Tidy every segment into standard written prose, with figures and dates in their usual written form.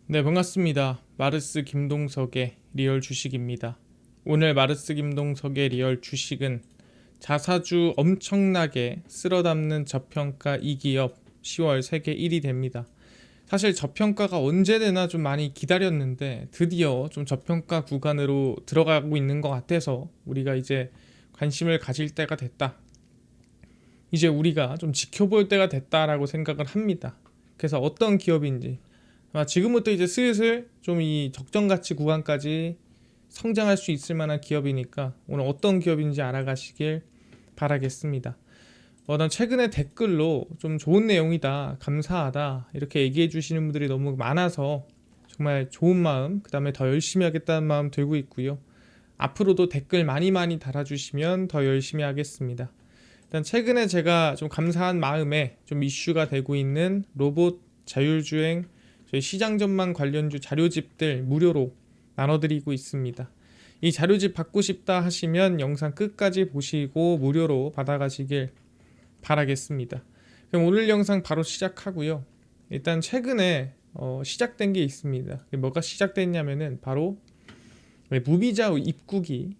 네, 반갑습니다. 마르스 김동석의 리얼 주식입니다. 오늘 마르스 김동석의 리얼 주식은 자사주 엄청나게 쓸어담는 저평가 이 기업 10월 세계 1위 됩니다. 사실 저평가가 언제 되나 좀 많이 기다렸는데 드디어 좀 저평가 구간으로 들어가고 있는 것 같아서 우리가 이제 관심을 가질 때가 됐다. 이제 우리가 좀 지켜볼 때가 됐다라고 생각을 합니다. 그래서 어떤 기업인지 지금부터 이제 슬슬 좀 이 적정 가치 구간까지 성장할 수 있을 만한 기업이니까 오늘 어떤 기업인지 알아가시길 바라겠습니다. 난 최근에 댓글로 좀 좋은 내용이다, 감사하다 이렇게 얘기해 주시는 분들이 너무 많아서 정말 좋은 마음, 그 다음에 더 열심히 하겠다는 마음 들고 있고요. 앞으로도 댓글 많이 많이 달아주시면 더 열심히 하겠습니다. 일단 최근에 제가 좀 감사한 마음에 좀 이슈가 되고 있는 로봇 자율주행 저희 시장 전망 관련주 자료집들 무료로 나눠드리고 있습니다. 이 자료집 받고 싶다 하시면 영상 끝까지 보시고 무료로 받아가시길 바라겠습니다. 그럼 오늘 영상 바로 시작하고요. 일단 최근에 시작된 게 있습니다. 뭐가 시작됐냐면은 바로 무비자 입국이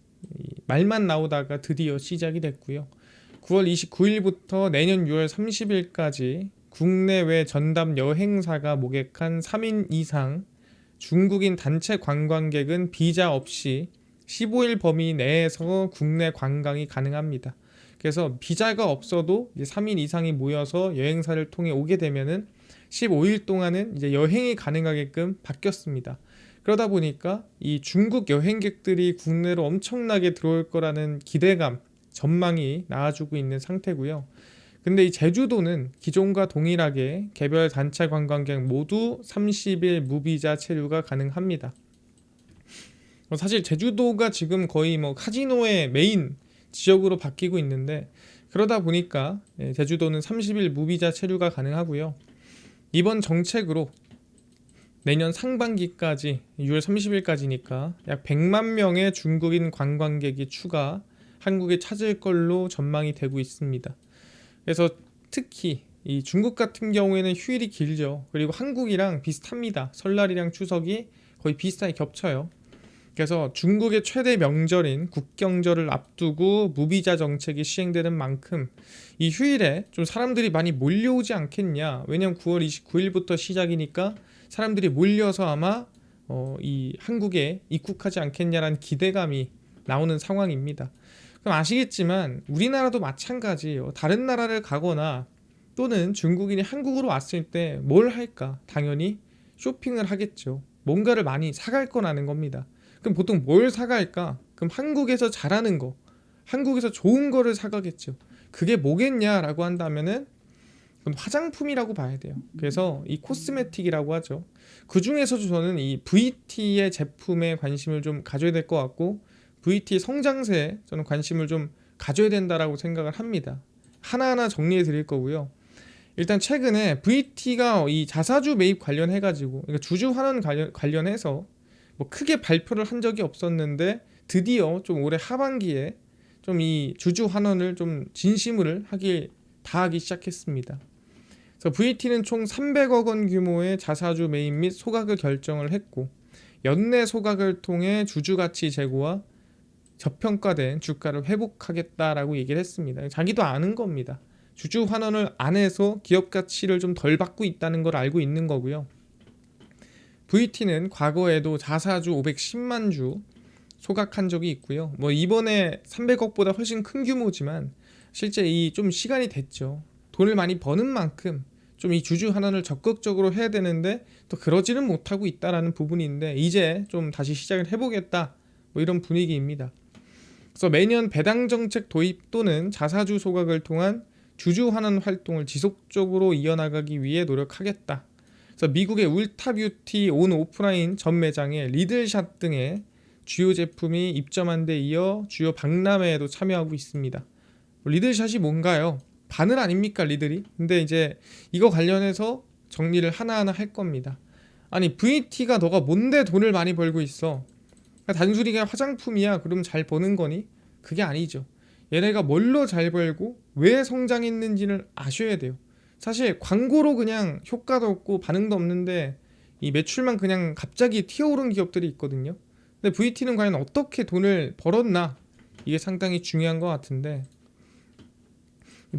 말만 나오다가 드디어 시작이 됐고요. 9월 29일부터 내년 6월 30일까지 국내외 전담 여행사가 모객한 3인 이상 중국인 단체 관광객은 비자 없이 15일 범위 내에서 국내 관광이 가능합니다. 그래서 비자가 없어도 이제 3인 이상이 모여서 여행사를 통해 오게 되면은 15일 동안은 이제 여행이 가능하게끔 바뀌었습니다. 그러다 보니까 이 중국 여행객들이 국내로 엄청나게 들어올 거라는 기대감, 전망이 나와주고 있는 상태고요. 근데 이 제주도는 기존과 동일하게 개별 단체 관광객 모두 30일 무비자 체류가 가능합니다. 사실 제주도가 지금 거의 카지노의 메인 지역으로 바뀌고 있는데 그러다 보니까 제주도는 30일 무비자 체류가 가능하고요. 이번 정책으로 내년 상반기까지 6월 30일까지니까 약 100만 명의 중국인 관광객이 추가 한국에 찾을 걸로 전망이 되고 있습니다. 그래서 특히 이 중국 같은 경우에는 휴일이 길죠. 그리고 한국이랑 비슷합니다. 설날이랑 추석이 거의 비슷하게 겹쳐요. 그래서 중국의 최대 명절인 국경절을 앞두고 무비자 정책이 시행되는 만큼 이 휴일에 좀 사람들이 많이 몰려오지 않겠냐. 왜냐면 9월 29일부터 시작이니까 사람들이 몰려서 아마 이 한국에 입국하지 않겠냐라는 기대감이 나오는 상황입니다. 그럼 아시겠지만 우리나라도 마찬가지예요. 다른 나라를 가거나 또는 중국인이 한국으로 왔을 때 뭘 할까? 당연히 쇼핑을 하겠죠. 뭔가를 많이 사갈 거라는 겁니다. 그럼 보통 뭘 사갈까? 그럼 한국에서 잘하는 거, 한국에서 좋은 거를 사가겠죠. 그게 뭐겠냐라고 한다면은 그건 화장품이라고 봐야 돼요. 그래서 이 코스메틱이라고 하죠. 그 중에서도 저는 이 VT의 제품에 관심을 좀 가져야 될 것 같고 VT 성장세에 저는 관심을 좀 가져야 된다라고 생각을 합니다. 하나하나 정리해 드릴 거고요. 일단 최근에 VT가 이 자사주 매입 관련해가지고 그러니까 주주 환원 관련해서 뭐 크게 발표를 한 적이 없었는데 드디어 좀 올해 하반기에 좀 이 주주 환원을 좀 진심을 다 하기 시작했습니다. 그래서 VT는 총 300억 원 규모의 자사주 매입 및 소각을 결정을 했고 연내 소각을 통해 주주 가치 제고와 저평가된 주가를 회복하겠다라고 얘기를 했습니다. 자기도 아는 겁니다. 주주 환원을 안 해서 기업 가치를 좀 덜 받고 있다는 걸 알고 있는 거고요. VT는 과거에도 자사주 510만 주 소각한 적이 있고요. 이번에 300억보다 훨씬 큰 규모지만 실제 이 좀 시간이 됐죠. 돈을 많이 버는 만큼 좀 이 주주 환원을 적극적으로 해야 되는데 또 그러지는 못하고 있다라는 부분인데 이제 좀 다시 시작을 해보겠다 이런 분위기입니다. 그래서 매년 배당 정책 도입 또는 자사주 소각을 통한 주주 환원 활동을 지속적으로 이어나가기 위해 노력하겠다. 그래서 미국의 울타뷰티 온 오프라인 전 매장에 리들샷 등의 주요 제품이 입점한 데 이어 주요 박람회에도 참여하고 있습니다. 리들샷이 뭔가요? 바늘 아닙니까 리들이? 근데 이제 이거 관련해서 정리를 하나하나 할 겁니다. 아니 VT가 너가 뭔데 돈을 많이 벌고 있어? 단순히 그냥 화장품이야 그럼 잘 버는 거니? 그게 아니죠. 얘네가 뭘로 잘 벌고 왜 성장했는지를 아셔야 돼요. 사실 광고로 그냥 효과도 없고 반응도 없는데 이 매출만 그냥 갑자기 튀어오른 기업들이 있거든요. 근데 VT는 과연 어떻게 돈을 벌었나? 이게 상당히 중요한 것 같은데,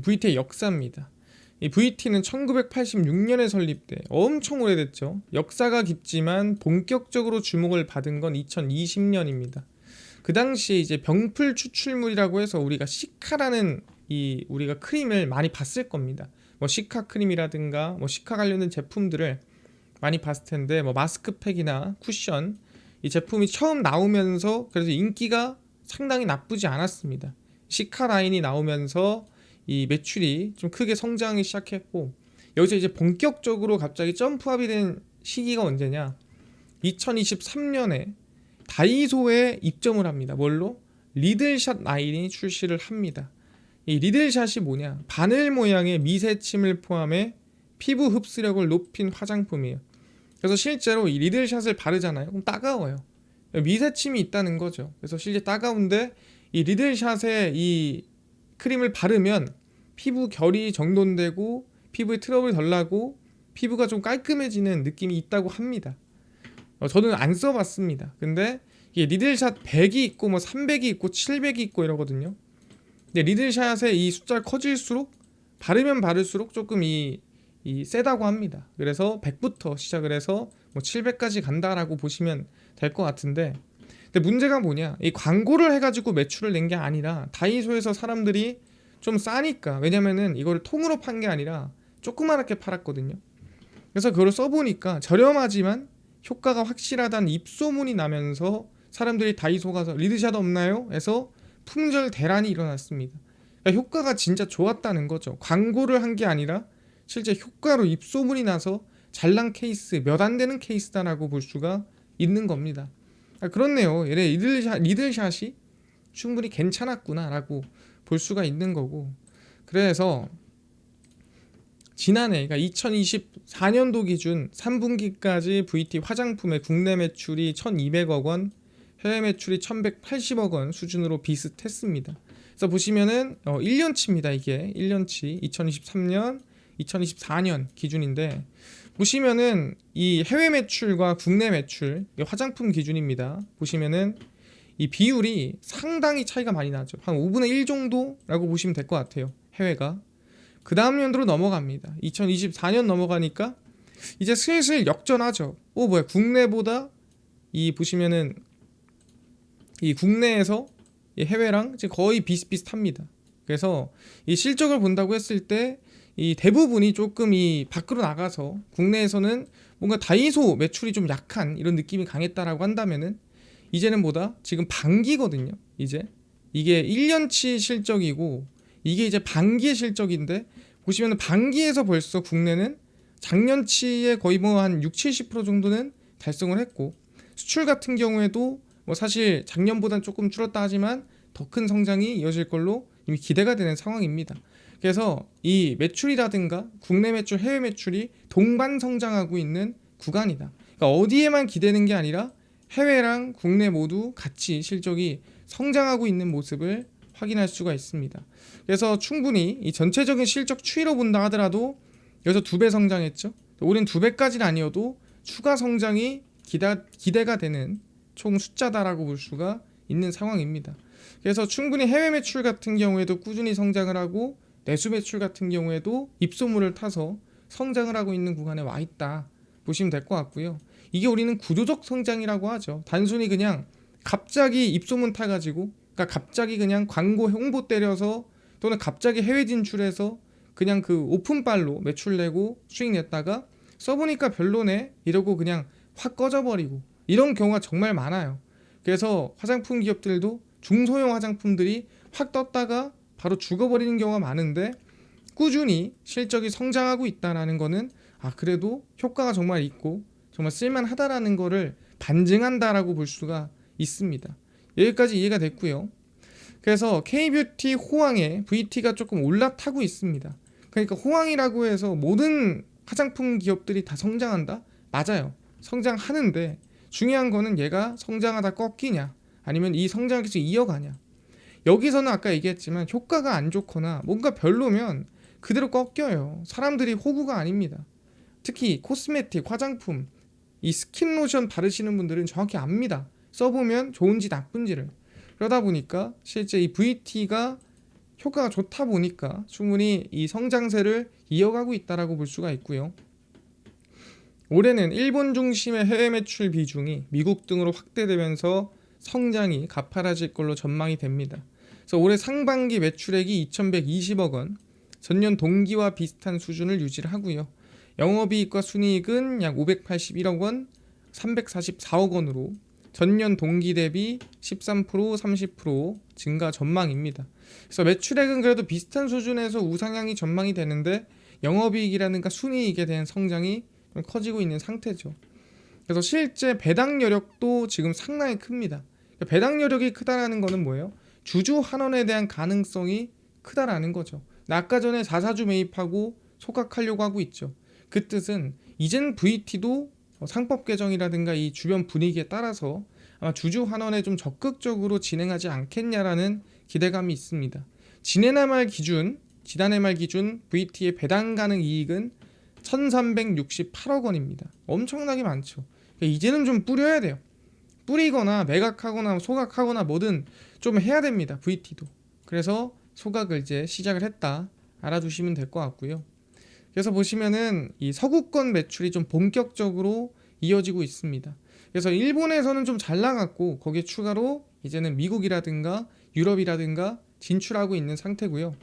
VT의 역사입니다. 이 VT는 1986년에 설립돼 엄청 오래됐죠. 역사가 깊지만 본격적으로 주목을 받은 건 2020년입니다. 그 당시에 이제 병풀 추출물이라고 해서 우리가 시카라는 이 우리가 크림을 많이 봤을 겁니다. 뭐 시카 크림이라든가 뭐 시카 관련된 제품들을 많이 봤을 텐데, 뭐 마스크팩이나 쿠션, 이 제품이 처음 나오면서 그래서 인기가 상당히 나쁘지 않았습니다. 시카 라인이 나오면서 이 매출이 좀 크게 성장하기 시작했고, 여기서 이제 본격적으로 갑자기 점프업이 된 시기가 언제냐, 2023년에 다이소에 입점을 합니다. 뭘로? 리들샷 라인이 출시를 합니다. 이 리들샷이 뭐냐, 바늘 모양의 미세침을 포함해 피부 흡수력을 높인 화장품이에요. 그래서 실제로 이 리들샷을 바르잖아요. 그럼 따가워요. 미세침이 있다는 거죠. 그래서 실제 따가운데 이 리들샷에 이 크림을 바르면 피부 결이 정돈되고 피부에 트러블이 덜 나고 피부가 좀 깔끔해지는 느낌이 있다고 합니다. 저는 안 써봤습니다. 근데 이게 리들샷 100이 있고 뭐 300이 있고 700이 있고 이러거든요. 근데 리들샷의 이 숫자가 커질수록 바르면 바를수록 조금 이 세다고 합니다. 그래서 100부터 시작을 해서 뭐 700까지 간다라고 보시면 될 것 같은데, 근데 문제가 뭐냐, 이 광고를 해가지고 매출을 낸 게 아니라 다이소에서 사람들이 좀 싸니까, 왜냐면은 이거를 통으로 판 게 아니라 조그맣게 팔았거든요. 그래서 그걸 써보니까 저렴하지만 효과가 확실하다는 입소문이 나면서 사람들이 다이소 가서 리드샷 없나요? 해서 품절 대란이 일어났습니다. 그러니까 효과가 진짜 좋았다는 거죠. 광고를 한 게 아니라 실제 효과로 입소문이 나서 잘난 케이스, 몇 안 되는 케이스다라고 볼 수가 있는 겁니다. 그렇네요. 얘네 리들샷이 충분히 괜찮았구나라고 볼 수가 있는 거고, 그래서 지난해, 그러니까 2024년도 기준 3분기까지 VT 화장품의 국내 매출이 1,200억 원, 해외 매출이 1,180억 원 수준으로 비슷했습니다. 그래서 보시면은 1년치입니다. 이게 1년치 2023년, 2024년 기준인데, 보시면은 이 해외 매출과 국내 매출, 화장품 기준입니다. 보시면은 이 비율이 상당히 차이가 많이 나죠. 한 5분의 1 정도라고 보시면 될 것 같아요. 해외가. 그 다음 연도로 넘어갑니다. 2024년 넘어가니까 이제 슬슬 역전하죠. 뭐야, 국내보다 이 보시면은 이 국내에서 이 해외랑 이제 거의 비슷비슷합니다. 그래서 이 실적을 본다고 했을 때 이 대부분이 조금 이 밖으로 나가서 국내에서는 뭔가 다이소 매출이 좀 약한 이런 느낌이 강했다라고 한다면은, 이제는 뭐다? 지금 반기거든요. 이제 이게 1년치 실적이고 이게 이제 반기의 실적인데, 보시면 반기에서 벌써 국내는 작년치에 거의 뭐 한 60-70% 정도는 달성을 했고, 수출 같은 경우에도 뭐 사실 작년보다는 조금 줄었다 하지만 더 큰 성장이 이어질 걸로 이미 기대가 되는 상황입니다. 그래서 이 매출이라든가 국내 매출, 해외 매출이 동반 성장하고 있는 구간이다. 그러니까 어디에만 기대는 게 아니라 해외랑 국내 모두 같이 실적이 성장하고 있는 모습을 확인할 수가 있습니다. 그래서 충분히 이 전체적인 실적 추이로 본다 하더라도 여기서 2배 성장했죠. 우린 2배까지는 아니어도 추가 성장이 기대가 되는 총 숫자다라고 볼 수가 있는 상황입니다. 그래서 충분히 해외 매출 같은 경우에도 꾸준히 성장을 하고, 내수 매출 같은 경우에도 입소문을 타서 성장을 하고 있는 구간에 와 있다 보시면 될 것 같고요. 이게 우리는 구조적 성장이라고 하죠. 단순히 그냥 갑자기 입소문 타가지고, 그러니까 갑자기 그냥 광고 홍보 때려서, 또는 갑자기 해외 진출해서 그냥 그 오픈발로 매출 내고 수익 냈다가 써보니까 별로네 이러고 그냥 확 꺼져버리고, 이런 경우가 정말 많아요. 그래서 화장품 기업들도 중소형 화장품들이 확 떴다가 바로 죽어버리는 경우가 많은데, 꾸준히 실적이 성장하고 있다는 거는 그래도 효과가 정말 있고 정말 쓸만하다라는 거를 반증한다라고 볼 수가 있습니다. 여기까지 이해가 됐고요. 그래서 K뷰티 호황에 VT가 조금 올라타고 있습니다. 그러니까 호황이라고 해서 모든 화장품 기업들이 다 성장한다? 맞아요. 성장하는데 중요한 거는 얘가 성장하다 꺾이냐, 아니면 이 성장을 계속 이어가냐. 여기서는 아까 얘기했지만 효과가 안 좋거나 뭔가 별로면 그대로 꺾여요. 사람들이 호구가 아닙니다. 특히 코스메틱, 화장품, 이 스킨 로션 바르시는 분들은 정확히 압니다. 써보면 좋은지 나쁜지를. 그러다 보니까 실제 이 VT가 효과가 좋다 보니까 충분히 이 성장세를 이어가고 있다라고 볼 수가 있고요. 올해는 일본 중심의 해외 매출 비중이 미국 등으로 확대되면서 성장이 가파라질 걸로 전망이 됩니다. 그래서 올해 상반기 매출액이 2,120억 원, 전년 동기와 비슷한 수준을 유지하고요. 영업이익과 순이익은 약 581억 원, 344억 원으로 전년 동기 대비 13%, 30% 증가 전망입니다. 그래서 매출액은 그래도 비슷한 수준에서 우상향이 전망이 되는데 영업이익이라든가 순이익에 대한 성장이 좀 커지고 있는 상태죠. 그래서 실제 배당 여력도 지금 상당히 큽니다. 배당 여력이 크다라는 거는 뭐예요? 주주 환원에 대한 가능성이 크다라는 거죠. 아까 전에 자사주 매입하고 소각하려고 하고 있죠. 그 뜻은 이젠 VT도 상법 개정이라든가 이 주변 분위기에 따라서 아마 주주 환원에 좀 적극적으로 진행하지 않겠냐라는 기대감이 있습니다. 지난해 말 기준 VT의 배당 가능 이익은 1,368억 원입니다. 엄청나게 많죠. 그러니까 이제는 좀 뿌려야 돼요. 뿌리거나 매각하거나 소각하거나 뭐든 좀 해야 됩니다. VT도. 그래서 소각을 이제 시작을 했다. 알아두시면 될 것 같고요. 그래서 보시면은 이 서구권 매출이 좀 본격적으로 이어지고 있습니다. 그래서 일본에서는 좀 잘 나갔고 거기에 추가로 이제는 미국이라든가 유럽이라든가 진출하고 있는 상태고요.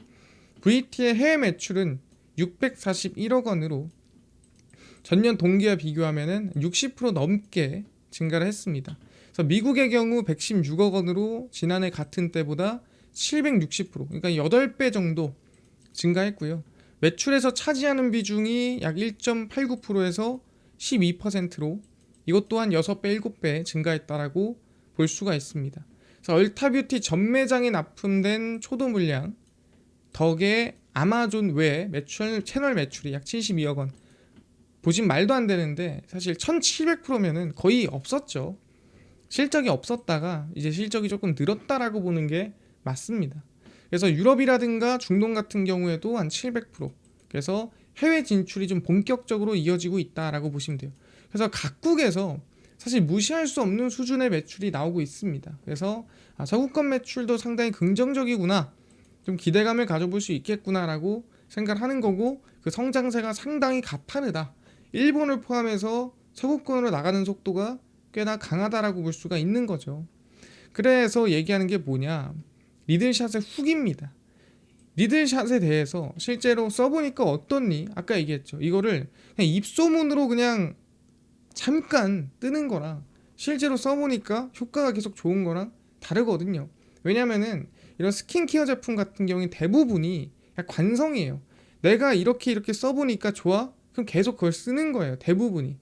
VT의 해외 매출은 641억 원으로 전년 동기와 비교하면은 60% 넘게 증가를 했습니다. 그래서 미국의 경우 116억 원으로 지난해 같은 때보다 760%, 그러니까 8배 정도 증가했고요. 매출에서 차지하는 비중이 약 1.89%에서 12%로 이것 또한 6배, 7배 증가했다라고 볼 수가 있습니다. 그래서 얼타뷰티 전 매장에 납품된 초도 물량 덕에 아마존 외 채널 매출이 약 72억 원. 보신 말도 안 되는데 사실 1700%면은 거의 없었죠. 실적이 없었다가 이제 실적이 조금 늘었다라고 보는 게 맞습니다. 그래서 유럽이라든가 중동 같은 경우에도 한 700%. 그래서 해외 진출이 좀 본격적으로 이어지고 있다라고 보시면 돼요. 그래서 각국에서 사실 무시할 수 없는 수준의 매출이 나오고 있습니다. 그래서 서구권 매출도 상당히 긍정적이구나, 좀 기대감을 가져볼 수 있겠구나라고 생각하는 거고, 그 성장세가 상당히 가파르다. 일본을 포함해서 서구권으로 나가는 속도가 꽤나 강하다라고 볼 수가 있는 거죠. 그래서 얘기하는 게 뭐냐, 리들샷의 후기입니다. 리들샷에 대해서 실제로 써보니까 어떻니? 아까 얘기했죠. 이거를 그냥 입소문으로 그냥 잠깐 뜨는 거랑 실제로 써보니까 효과가 계속 좋은 거랑 다르거든요. 왜냐면은 이런 스킨케어 제품 같은 경우는 대부분이 관성이에요. 내가 이렇게 써보니까 좋아? 그럼 계속 그걸 쓰는 거예요. 대부분이.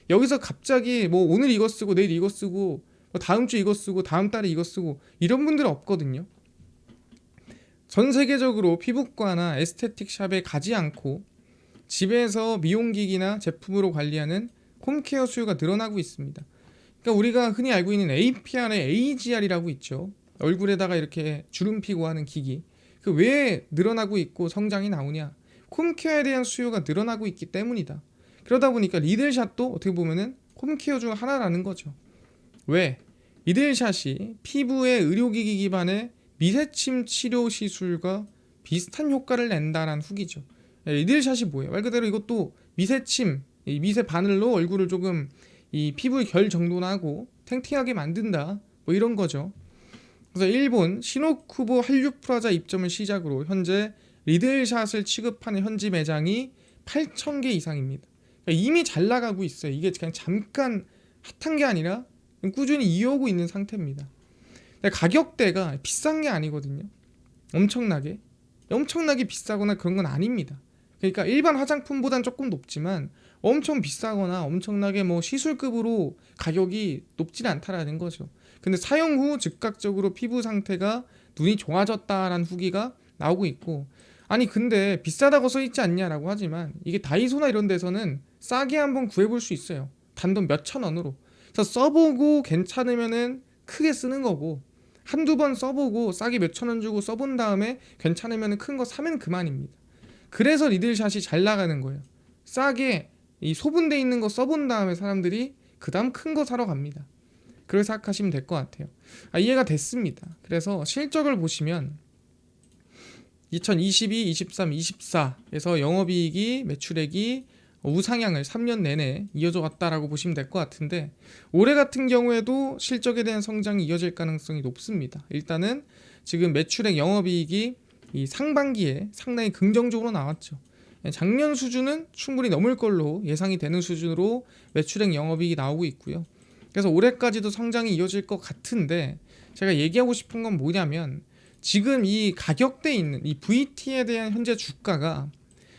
여기서 갑자기 뭐 오늘 이거 쓰고 내일 이거 쓰고 뭐 다음 주 이거 쓰고 다음 달에 이거 쓰고 이런 분들은 없거든요. 전 세계적으로 피부과나 에스테틱 샵에 가지 않고 집에서 미용기기나 제품으로 관리하는 홈케어 수요가 늘어나고 있습니다. 그러니까 우리가 흔히 알고 있는 APR의 AGR이라고 있죠. 얼굴에다가 이렇게 주름 피고 하는 기기. 그 왜 늘어나고 있고 성장이 나오냐? 홈케어에 대한 수요가 늘어나고 있기 때문이다. 그러다 보니까 리들샷도 어떻게 보면은 홈케어 중 하나라는 거죠. 왜? 리들샷이 피부의 의료기기 기반의 미세침 치료 시술과 비슷한 효과를 낸다라는 후기죠. 리들샷이 뭐예요? 말 그대로 이것도 미세침, 이 미세 바늘로 얼굴을 조금 이 피부의 결 정돈하고 탱탱하게 만든다, 뭐 이런 거죠. 그래서 일본 시노쿠보 한류프라자 입점을 시작으로 현재 리들샷을 취급하는 현지 매장이 8,000개 이상입니다. 그러니까 이미 잘 나가고 있어요. 이게 그냥 잠깐 핫한 게 아니라 꾸준히 이어오고 있는 상태입니다. 가격대가 비싼 게 아니거든요. 엄청나게 비싸거나 그런 건 아닙니다. 그러니까 일반 화장품보단 조금 높지만 엄청 비싸거나 엄청나게 뭐 시술급으로 가격이 높진 않다라는 거죠. 근데 사용 후 즉각적으로 피부 상태가 눈이 좋아졌다라는 후기가 나오고 있고, 아니 근데 비싸다고 써있지 않냐라고 하지만 이게 다이소나 이런 데서는 싸게 한번 구해볼 수 있어요. 단돈 몇천 원으로. 그래서 써보고 괜찮으면은 크게 쓰는 거고, 한두 번 써보고 싸게 몇천 원 주고 써본 다음에 괜찮으면 큰 거 사면 그만입니다. 그래서 리들샷이 잘 나가는 거예요. 싸게 이 소분돼 있는 거 써본 다음에 사람들이 그 다음 큰 거 사러 갑니다. 그렇게 생각하시면 될 것 같아요. 이해가 됐습니다. 그래서 실적을 보시면 2022, 23, 24에서 영업이익이 매출액이 우상향을 3년 내내 이어져 왔다라고 보시면 될 것 같은데, 올해 같은 경우에도 실적에 대한 성장이 이어질 가능성이 높습니다. 일단은 지금 매출액 영업이익이 이 상반기에 상당히 긍정적으로 나왔죠. 작년 수준은 충분히 넘을 걸로 예상이 되는 수준으로 매출액 영업이익이 나오고 있고요. 그래서 올해까지도 성장이 이어질 것 같은데, 제가 얘기하고 싶은 건 뭐냐면, 지금 이 가격대에 있는 이 VT에 대한 현재 주가가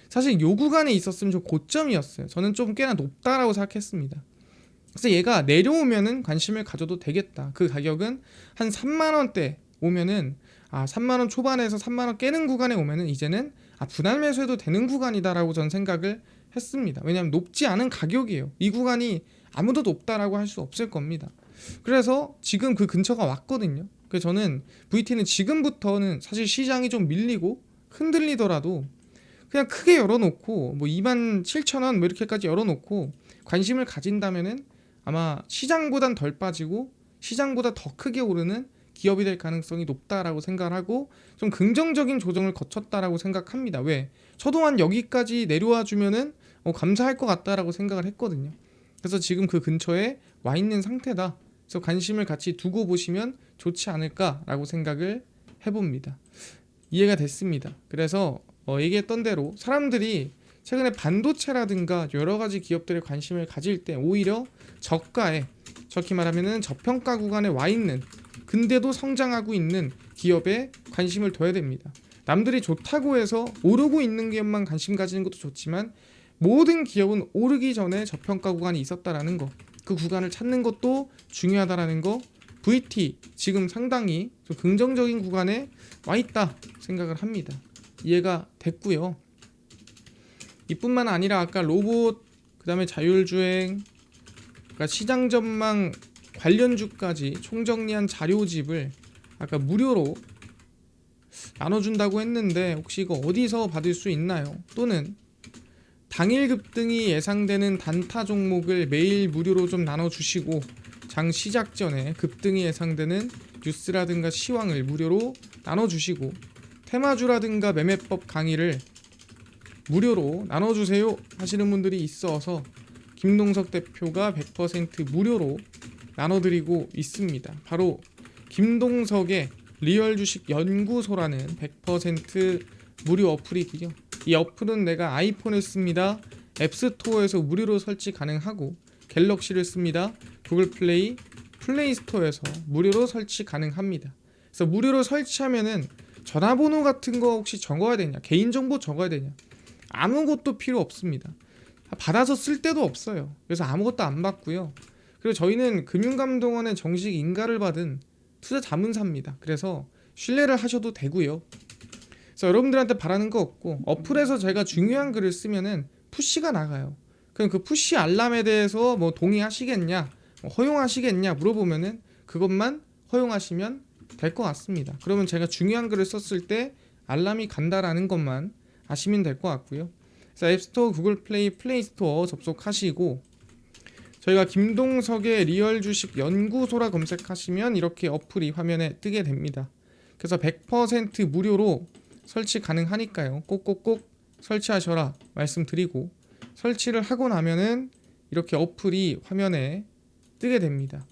사실 요 구간에 있었으면 좀 고점이었어요. 저는 좀 꽤나 높다라고 생각했습니다. 그래서 얘가 내려오면은 관심을 가져도 되겠다. 그 가격은 한 3만 원대 오면은 3만 원 초반에서 3만 원 깨는 구간에 오면은 이제는 분할 매수해도 되는 구간이다라고 전 생각을 했습니다. 왜냐하면 높지 않은 가격이에요. 이 구간이 아무도 높다라고 할 수 없을 겁니다. 그래서 지금 그 근처가 왔거든요. 그래서 저는 VT는 지금부터는 사실 시장이 좀 밀리고 흔들리더라도 그냥 크게 열어놓고 뭐 27,000원 뭐 이렇게까지 열어놓고 관심을 가진다면은 아마 시장보단 덜 빠지고 시장보다 더 크게 오르는 기업이 될 가능성이 높다라고 생각을 하고, 좀 긍정적인 조정을 거쳤다라고 생각합니다. 왜? 저도 한 여기까지 내려와 주면은 감사할 것 같다라고 생각을 했거든요. 그래서 지금 그 근처에 와 있는 상태다. 그래서 관심을 같이 두고 보시면 좋지 않을까라고 생각을 해봅니다. 이해가 됐습니다. 그래서 얘기했던 대로 사람들이 최근에 반도체라든가 여러 가지 기업들에 관심을 가질 때 오히려 저가에, 적게 말하면은 저평가 구간에 와 있는 근데도 성장하고 있는 기업에 관심을 둬야 됩니다. 남들이 좋다고 해서 오르고 있는 기업만 관심 가지는 것도 좋지만 모든 기업은 오르기 전에 저평가 구간이 있었다라는 거, 그 구간을 찾는 것도 중요하다라는 거, VT 지금 상당히 좀 긍정적인 구간에 와 있다 생각을 합니다. 이해가 됐고요. 이뿐만 아니라 아까 로봇, 그 다음에 자율주행, 그러니까 시장 전망 관련주까지 총정리한 자료집을 아까 무료로 나눠준다고 했는데 혹시 이거 어디서 받을 수 있나요? 또는 당일 급등이 예상되는 단타 종목을 매일 무료로 좀 나눠주시고, 장 시작 전에 급등이 예상되는 뉴스라든가 시황을 무료로 나눠주시고, 테마주라든가 매매법 강의를 무료로 나눠주세요 하시는 분들이 있어서 김동석 대표가 100% 무료로 나눠드리고 있습니다. 바로 김동석의 리얼 주식 연구소라는 100% 무료 어플이고요. 이 어플은 내가 아이폰을 씁니다. 앱스토어에서 무료로 설치 가능하고, 갤럭시를 씁니다. 구글 플레이, 플레이스토어에서 무료로 설치 가능합니다. 그래서 무료로 설치하면은 전화번호 같은 거 혹시 적어야 되냐, 개인정보 적어야 되냐, 아무것도 필요 없습니다. 받아서 쓸 데도 없어요. 그래서 아무것도 안 받고요. 그리고 저희는 금융감독원의 정식 인가를 받은 투자 자문사입니다. 그래서 신뢰를 하셔도 되고요. 그래서 여러분들한테 바라는 거 없고, 어플에서 제가 중요한 글을 쓰면은 푸시가 나가요. 그럼 그 푸시 알람에 대해서 뭐 동의하시겠냐, 허용하시겠냐 물어보면은 그것만 허용하시면 될 것 같습니다. 그러면 제가 중요한 글을 썼을 때 알람이 간다라는 것만 아시면 될 것 같고요. 그래서 앱스토어, 구글 플레이, 플레이스토어 접속하시고, 저희가 김동석의 리얼 주식 연구소라 검색하시면 이렇게 어플이 화면에 뜨게 됩니다. 그래서 100% 무료로 설치 가능하니까요. 꼭꼭꼭 설치하셔라 말씀드리고, 설치를 하고 나면은 이렇게 어플이 화면에 뜨게 됩니다.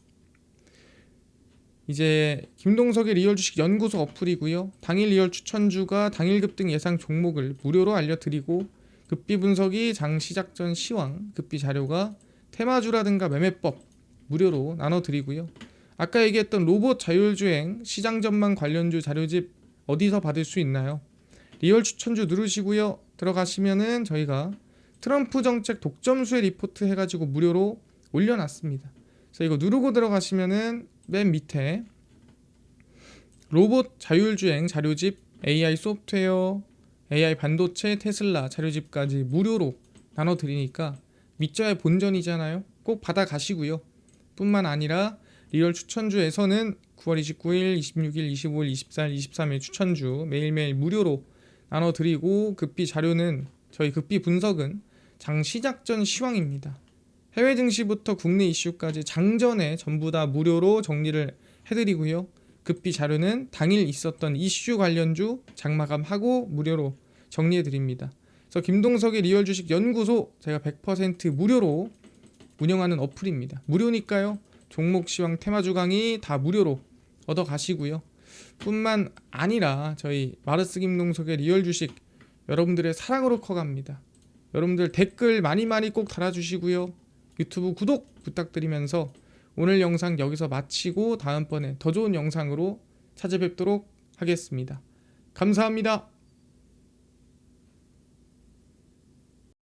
이제 김동석의 리얼 주식 연구소 어플이고요. 당일 리얼 추천주가 당일 급등 예상 종목을 무료로 알려드리고, 급비 분석이 장 시작 전 시황, 급비 자료가 테마주라든가 매매법 무료로 나눠드리고요. 아까 얘기했던 로봇 자율주행 시장 전망 관련주 자료집 어디서 받을 수 있나요? 리얼 추천주 누르시고요. 들어가시면은 저희가 트럼프 정책 독점수의 리포트 해가지고 무료로 올려놨습니다. 그래서 이거 누르고 들어가시면은 맨 밑에 로봇 자율주행 자료집, AI 소프트웨어, AI 반도체, 테슬라 자료집까지 무료로 나눠드리니까 밑자의 본전이잖아요. 꼭 받아가시고요. 뿐만 아니라 리얼 추천주에서는 9월 29일, 26일, 25일, 24일, 23일 추천주 매일매일 무료로 나눠드리고, 급비 자료는 저희 급비 분석은 장 시작 전 시황입니다. 해외 증시부터 국내 이슈까지 장전에 전부 다 무료로 정리를 해드리고요. 급히 자료는 당일 있었던 이슈 관련주 장마감하고 무료로 정리해드립니다. 그래서 김동석의 리얼 주식 연구소 제가 100% 무료로 운영하는 어플입니다. 무료니까요. 종목 시황 테마주 강의 다 무료로 얻어 가시고요. 뿐만 아니라 저희 마르스 김동석의 리얼 주식 여러분들의 사랑으로 커갑니다. 여러분들 댓글 많이 꼭 달아주시고요. 유튜브 구독 부탁드리면서 오늘 영상 여기서 마치고 다음번에 더 좋은 영상으로 찾아뵙도록 하겠습니다. 감사합니다.